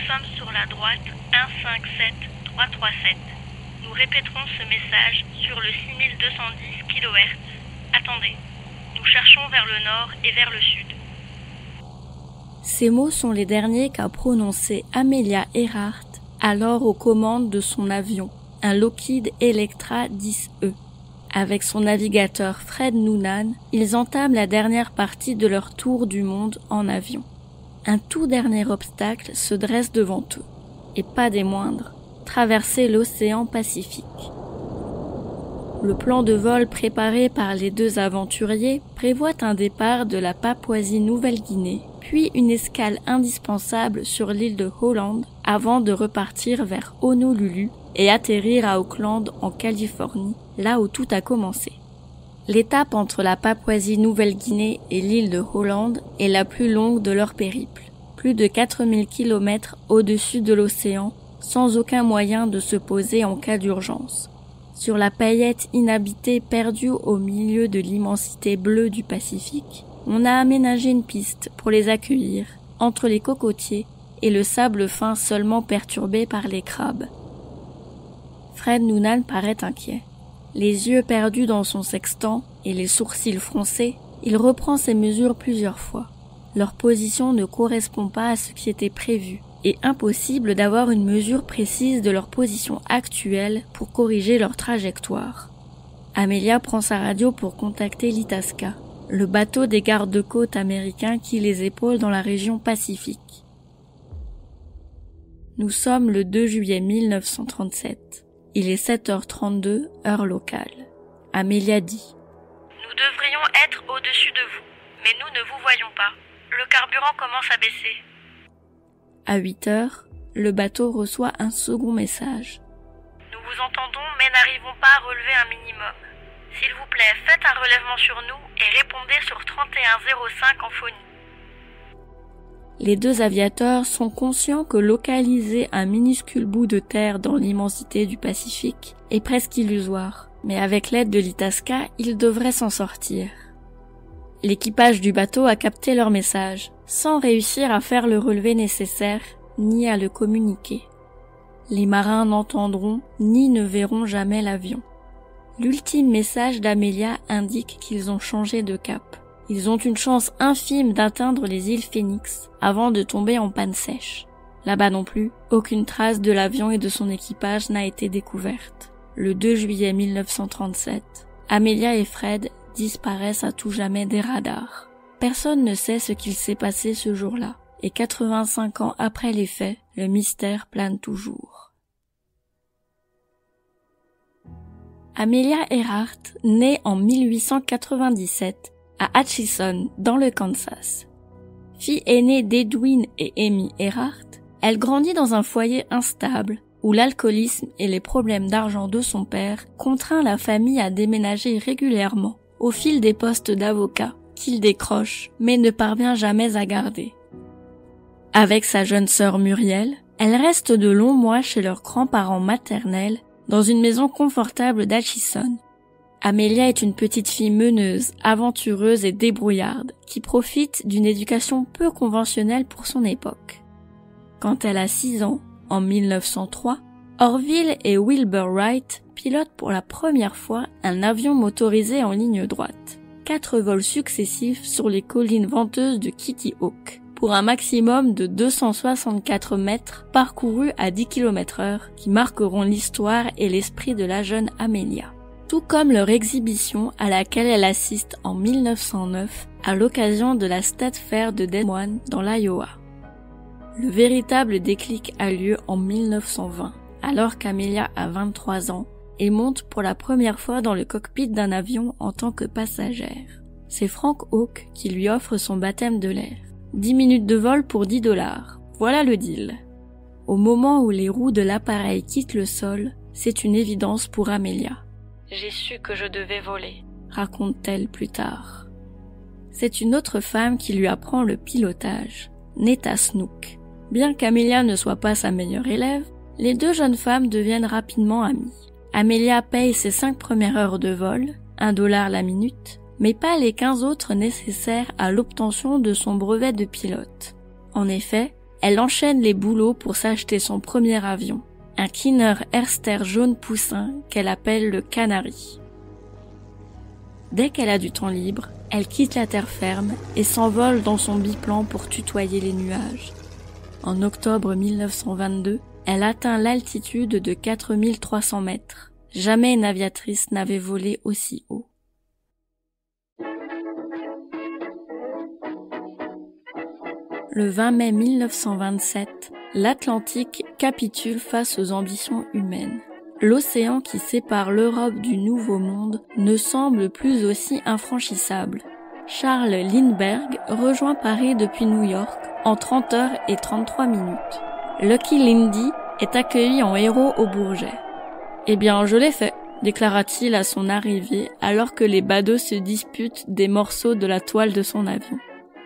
sommes sur la droite 157337. Nous répéterons ce message sur le 6210 kHz. Attendez, nous cherchons vers le nord et vers le sud. Ces mots sont les derniers qu'a prononcés Amelia Earhart, alors aux commandes de son avion, un Lockheed Electra 10E. Avec son navigateur Fred Noonan, ils entament la dernière partie de leur tour du monde en avion. Un tout dernier obstacle se dresse devant eux, et pas des moindres, traverser l'océan Pacifique. Le plan de vol préparé par les deux aventuriers prévoit un départ de la Papouasie-Nouvelle-Guinée, puis une escale indispensable sur l'île de Holland avant de repartir vers Honolulu et atterrir à Auckland en Californie, là où tout a commencé. L'étape entre la Papouasie-Nouvelle-Guinée et l'île de Holland est la plus longue de leur périple, plus de 4000 km au-dessus de l'océan, sans aucun moyen de se poser en cas d'urgence. Sur la paillette inhabitée perdue au milieu de l'immensité bleue du Pacifique, on a aménagé une piste pour les accueillir, entre les cocotiers et le sable fin seulement perturbé par les crabes. Fred Noonan paraît inquiet. Les yeux perdus dans son sextant et les sourcils froncés, il reprend ses mesures plusieurs fois. Leur position ne correspond pas à ce qui était prévu, et impossible d'avoir une mesure précise de leur position actuelle pour corriger leur trajectoire. Amelia prend sa radio pour contacter l'Itasca, le bateau des gardes-côtes américains qui les épaule dans la région Pacifique. Nous sommes le 2 juillet 1937. Il est 7h32, heure locale. Amelia dit: Nous devrions être au-dessus de vous, mais nous ne vous voyons pas. Le carburant commence à baisser. À 8 heures, le bateau reçoit un second message. Nous vous entendons, mais n'arrivons pas à relever un minimum. S'il vous plaît, faites un relèvement sur nous et répondez sur 3105 en phonie. Les deux aviateurs sont conscients que localiser un minuscule bout de terre dans l'immensité du Pacifique est presque illusoire, mais avec l'aide de l'Itasca, ils devraient s'en sortir. L'équipage du bateau a capté leur message, sans réussir à faire le relevé nécessaire, ni à le communiquer. Les marins n'entendront ni ne verront jamais l'avion. L'ultime message d'Amelia indique qu'ils ont changé de cap. Ils ont une chance infime d'atteindre les îles Phoenix avant de tomber en panne sèche. Là-bas non plus, aucune trace de l'avion et de son équipage n'a été découverte. Le 2 juillet 1937, Amelia et Fred disparaissent à tout jamais des radars. Personne ne sait ce qu'il s'est passé ce jour-là, et 85 ans après les faits, le mystère plane toujours. Amelia Earhart naît en 1897 à Atchison, dans le Kansas. Fille aînée d'Edwin et Amy Earhart, elle grandit dans un foyer instable où l'alcoolisme et les problèmes d'argent de son père contraint la famille à déménager régulièrement au fil des postes d'avocat qu'il décroche mais ne parvient jamais à garder. Avec sa jeune sœur Muriel, elle reste de longs mois chez leurs grands-parents maternels dans une maison confortable d'Atchison. Amelia est une petite fille meneuse, aventureuse et débrouillarde, qui profite d'une éducation peu conventionnelle pour son époque. Quand elle a 6 ans, en 1903, Orville et Wilbur Wright pilotent pour la première fois un avion motorisé en ligne droite. 4 vols successifs sur les collines venteuses de Kitty Hawk, pour un maximum de 264 mètres parcourus à 10 km/h qui marqueront l'histoire et l'esprit de la jeune Amelia. Tout comme leur exhibition à laquelle elle assiste en 1909 à l'occasion de la State Fair de Des Moines dans l'Iowa. Le véritable déclic a lieu en 1920, alors qu'Amelia a 23 ans et monte pour la première fois dans le cockpit d'un avion en tant que passagère. C'est Frank Hawk qui lui offre son baptême de l'air. 10 minutes de vol pour $10. Voilà le deal. Au moment où les roues de l'appareil quittent le sol, c'est une évidence pour Amelia. « J'ai su que je devais voler », raconte-t-elle plus tard. C'est une autre femme qui lui apprend le pilotage, Netta Snook. Bien qu'Amelia ne soit pas sa meilleure élève, les deux jeunes femmes deviennent rapidement amies. Amelia paye ses 5 premières heures de vol, $1 la minute, mais pas les 15 autres nécessaires à l'obtention de son brevet de pilote. En effet, elle enchaîne les boulots pour s'acheter son premier avion, un Kinner Erster jaune poussin qu'elle appelle le Canary. Dès qu'elle a du temps libre, elle quitte la terre ferme et s'envole dans son biplan pour tutoyer les nuages. En octobre 1922, elle atteint l'altitude de 4300 mètres. Jamais une aviatrice n'avait volé aussi haut. Le 20 mai 1927, l'Atlantique capitule face aux ambitions humaines. L'océan qui sépare l'Europe du Nouveau Monde ne semble plus aussi infranchissable. Charles Lindbergh rejoint Paris depuis New York en 30 heures et 33 minutes. Lucky Lindy est accueilli en héros au Bourget. « Eh bien, je l'ai fait », déclara-t-il à son arrivée alors que les badauds se disputent des morceaux de la toile de son avion.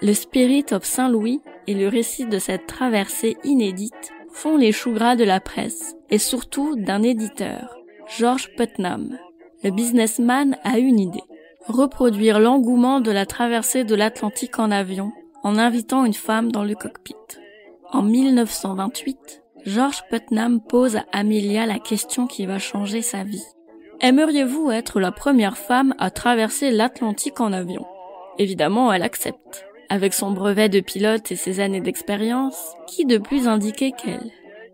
Le Spirit of Saint-Louis et le récit de cette traversée inédite font les choux gras de la presse et surtout d'un éditeur, George Putnam. Le businessman a une idée. Reproduire l'engouement de la traversée de l'Atlantique en avion en invitant une femme dans le cockpit. En 1928, George Putnam pose à Amelia la question qui va changer sa vie. Aimeriez-vous être la première femme à traverser l'Atlantique en avion? Évidemment, elle accepte. Avec son brevet de pilote et ses années d'expérience, qui de plus indiqué qu'elle?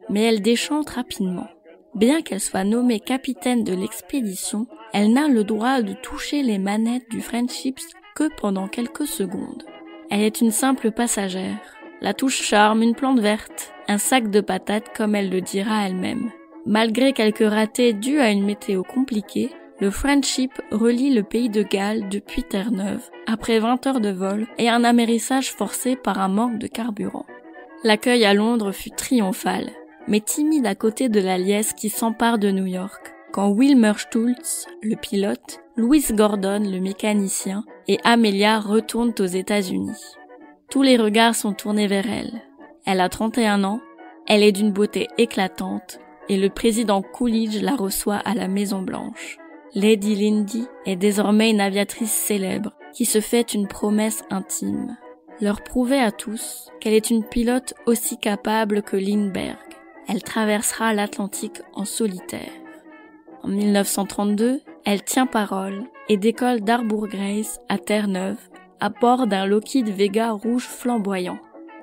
Mais elle déchante rapidement. Bien qu'elle soit nommée capitaine de l'expédition, elle n'a le droit de toucher les manettes du Friendship que pendant quelques secondes. Elle est une simple passagère. La touche charme, une plante verte, un sac de patates comme elle le dira elle-même. Malgré quelques ratés dus à une météo compliquée, le Friendship relie le pays de Galles depuis Terre-Neuve, après 20 heures de vol et un amérissage forcé par un manque de carburant. L'accueil à Londres fut triomphal, mais timide à côté de la liesse qui s'empare de New York, quand Wilmer Stultz, le pilote, Louis Gordon, le mécanicien, et Amelia retournent aux États-Unis. Tous les regards sont tournés vers elle. Elle a 31 ans, elle est d'une beauté éclatante, et le président Coolidge la reçoit à la Maison-Blanche. Lady Lindy est désormais une aviatrice célèbre qui se fait une promesse intime. Leur prouver à tous qu'elle est une pilote aussi capable que Lindbergh. Elle traversera l'Atlantique en solitaire. En 1932, elle tient parole et décolle d'Harbour Grace à Terre-Neuve à bord d'un Lockheed Vega rouge flamboyant.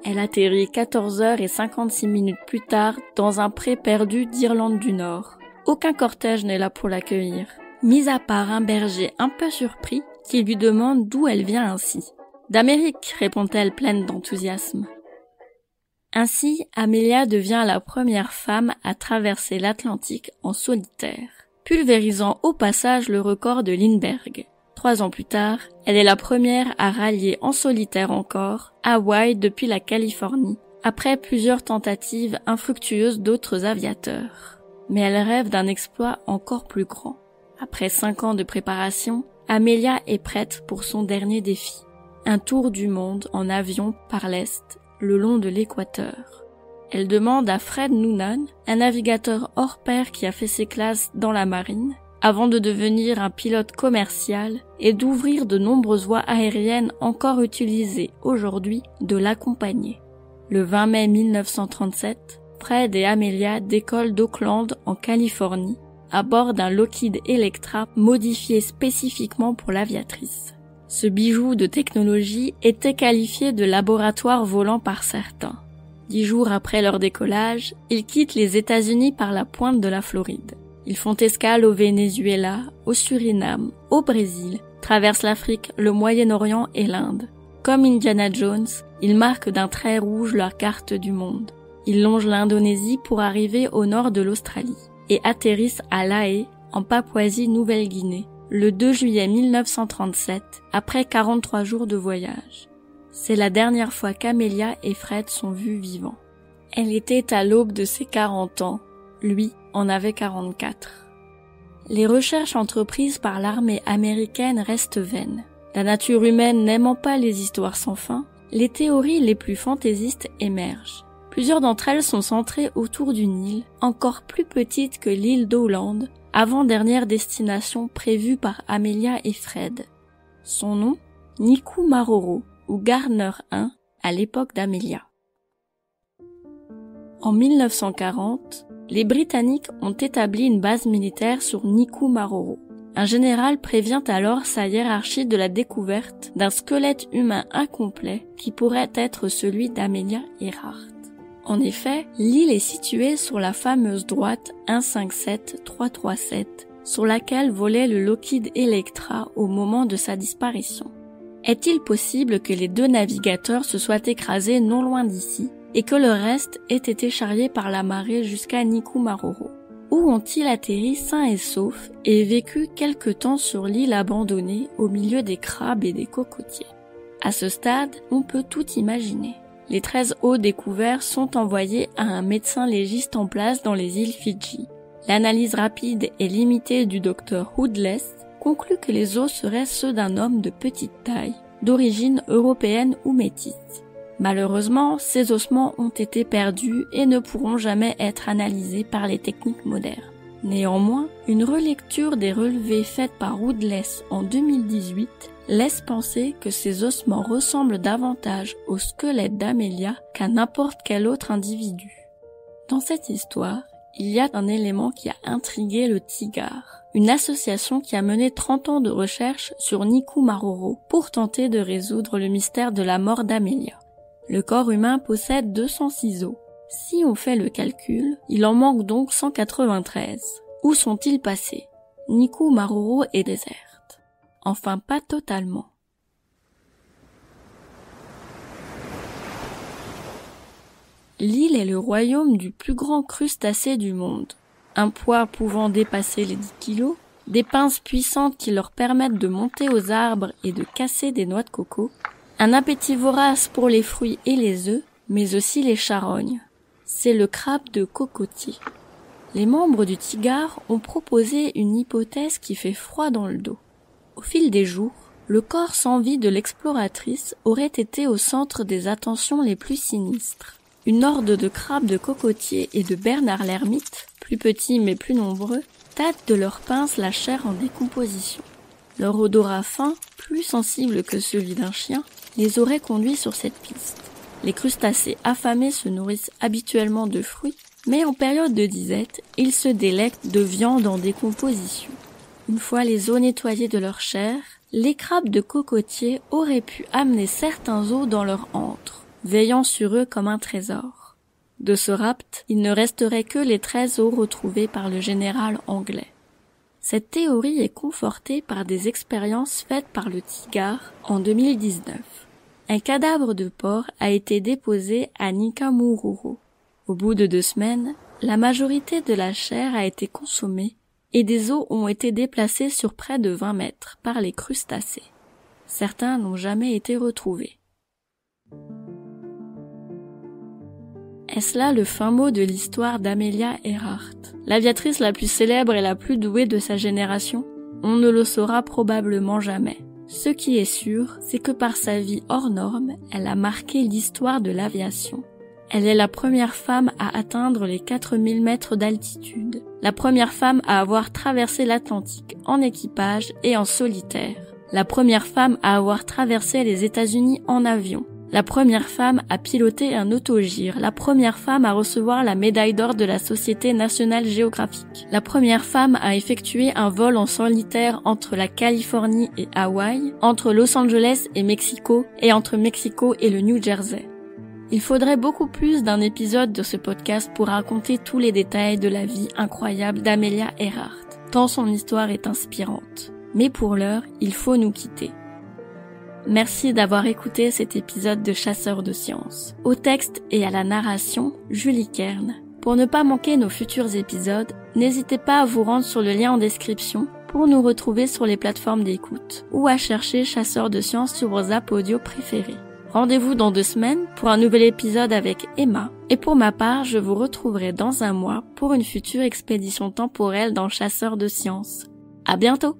Elle atterrit 14h56 plus tard dans un pré perdu d'Irlande du Nord. Aucun cortège n'est là pour l'accueillir, mis à part un berger un peu surpris qui lui demande d'où elle vient ainsi. « D'Amérique », répond-elle pleine d'enthousiasme. Ainsi, Amelia devient la première femme à traverser l'Atlantique en solitaire, pulvérisant au passage le record de Lindbergh. 3 ans plus tard, elle est la première à rallier en solitaire encore Hawaï depuis la Californie, après plusieurs tentatives infructueuses d'autres aviateurs. Mais elle rêve d'un exploit encore plus grand. Après 5 ans de préparation, Amelia est prête pour son dernier défi. Un tour du monde en avion par l'Est, le long de l'équateur. Elle demande à Fred Noonan, un navigateur hors pair qui a fait ses classes dans la marine, avant de devenir un pilote commercial et d'ouvrir de nombreuses voies aériennes encore utilisées aujourd'hui, de l'accompagner. Le 20 mai 1937, Fred et Amelia décollent d'Oakland en Californie, à bord d'un Lockheed Electra modifié spécifiquement pour l'aviatrice. Ce bijou de technologie était qualifié de laboratoire volant par certains. 10 jours après leur décollage, ils quittent les États-Unis par la pointe de la Floride. Ils font escale au Venezuela, au Suriname, au Brésil, traversent l'Afrique, le Moyen-Orient et l'Inde. Comme Indiana Jones, ils marquent d'un trait rouge leur carte du monde. Ils longent l'Indonésie pour arriver au nord de l'Australie et atterrissent à Lae, en Papouasie-Nouvelle-Guinée, le 2 juillet 1937, après 43 jours de voyage. C'est la dernière fois qu'Amelia et Fred sont vus vivants. Elle était à l'aube de ses 40 ans, lui en avait 44. Les recherches entreprises par l'armée américaine restent vaines. La nature humaine n'aimant pas les histoires sans fin, les théories les plus fantaisistes émergent. Plusieurs d'entre elles sont centrées autour d'une île, encore plus petite que l'île d'Hollande, avant-dernière destination prévue par Amelia et Fred. Son nom, Niku Maroro, ou Garner 1, à l'époque d'Amelia. En 1940, les Britanniques ont établi une base militaire sur Nikumaroro. Un général prévient alors sa hiérarchie de la découverte d'un squelette humain incomplet qui pourrait être celui d'Amelia Earhart. En effet, l'île est située sur la fameuse droite 157337, sur laquelle volait le Lockheed Electra au moment de sa disparition. Est-il possible que les deux navigateurs se soient écrasés non loin d'ici et que le reste ait été charrié par la marée jusqu'à Nikumaroro? Où ont-ils atterri sains et saufs et vécu quelque temps sur l'île abandonnée au milieu des crabes et des cocotiers? À ce stade, on peut tout imaginer. Les 13 os découverts sont envoyés à un médecin légiste en place dans les îles Fidji. L'analyse rapide et limitée du docteur Hoodless conclut que les os seraient ceux d'un homme de petite taille, d'origine européenne ou métisse. Malheureusement, ces ossements ont été perdus et ne pourront jamais être analysés par les techniques modernes. Néanmoins, une relecture des relevés faits par Woodless en 2018 laisse penser que ces ossements ressemblent davantage au squelette d'Amelia qu'à n'importe quel autre individu. Dans cette histoire, il y a un élément qui a intrigué le TIGAR, une association qui a mené 30 ans de recherche sur Nikumaroro pour tenter de résoudre le mystère de la mort d'Amelia. Le corps humain possède 206 os. Si on fait le calcul, il en manque donc 193. Où sont-ils passés? Nikumaroro est déserte. Enfin, pas totalement. L'île est le royaume du plus grand crustacé du monde. Un poids pouvant dépasser les 10 kilos, des pinces puissantes qui leur permettent de monter aux arbres et de casser des noix de coco, un appétit vorace pour les fruits et les œufs, mais aussi les charognes. C'est le crabe de cocotier. Les membres du TIGAR ont proposé une hypothèse qui fait froid dans le dos. Au fil des jours, le corps sans vie de l'exploratrice aurait été au centre des attentions les plus sinistres. Une horde de crabes de cocotier et de bernard l'ermite, plus petits mais plus nombreux, tâtent de leurs pinces la chair en décomposition. Leur odorat fin, plus sensible que celui d'un chien, les aurait conduits sur cette piste. Les crustacés affamés se nourrissent habituellement de fruits, mais en période de disette, ils se délectent de viande en décomposition. Une fois les os nettoyés de leur chair, les crabes de cocotier auraient pu amener certains os dans leur antre, veillant sur eux comme un trésor. De ce rapt, il ne resterait que les 13 os retrouvés par le général anglais. Cette théorie est confortée par des expériences faites par le TIGAR en 2019. Un cadavre de porc a été déposé à Nikamururu. Au bout de 2 semaines, la majorité de la chair a été consommée et des os ont été déplacés sur près de 20 mètres par les crustacés. Certains n'ont jamais été retrouvés. Est-ce là le fin mot de l'histoire d'Amelia Earhart, l'aviatrice la plus célèbre et la plus douée de sa génération? On ne le saura probablement jamais. Ce qui est sûr, c'est que par sa vie hors norme, elle a marqué l'histoire de l'aviation. Elle est la première femme à atteindre les 4000 mètres d'altitude, la première femme à avoir traversé l'Atlantique en équipage et en solitaire, la première femme à avoir traversé les États-Unis en avion, la première femme à piloter un autogire, la première femme à recevoir la médaille d'or de la Société nationale géographique, la première femme à effectuer un vol en solitaire entre la Californie et Hawaï, entre Los Angeles et Mexico, et entre Mexico et le New Jersey. Il faudrait beaucoup plus d'un épisode de ce podcast pour raconter tous les détails de la vie incroyable d'Amelia Earhart, tant son histoire est inspirante. Mais pour l'heure, il faut nous quitter. Merci d'avoir écouté cet épisode de Chasseurs de sciences. Au texte et à la narration, Julie Kern. Pour ne pas manquer nos futurs épisodes, n'hésitez pas à vous rendre sur le lien en description pour nous retrouver sur les plateformes d'écoute ou à chercher Chasseurs de sciences sur vos apps audio préférés. Rendez-vous dans 2 semaines pour un nouvel épisode avec Emma. Et pour ma part, je vous retrouverai dans 1 mois pour une future expédition temporelle dans Chasseurs de sciences. À bientôt!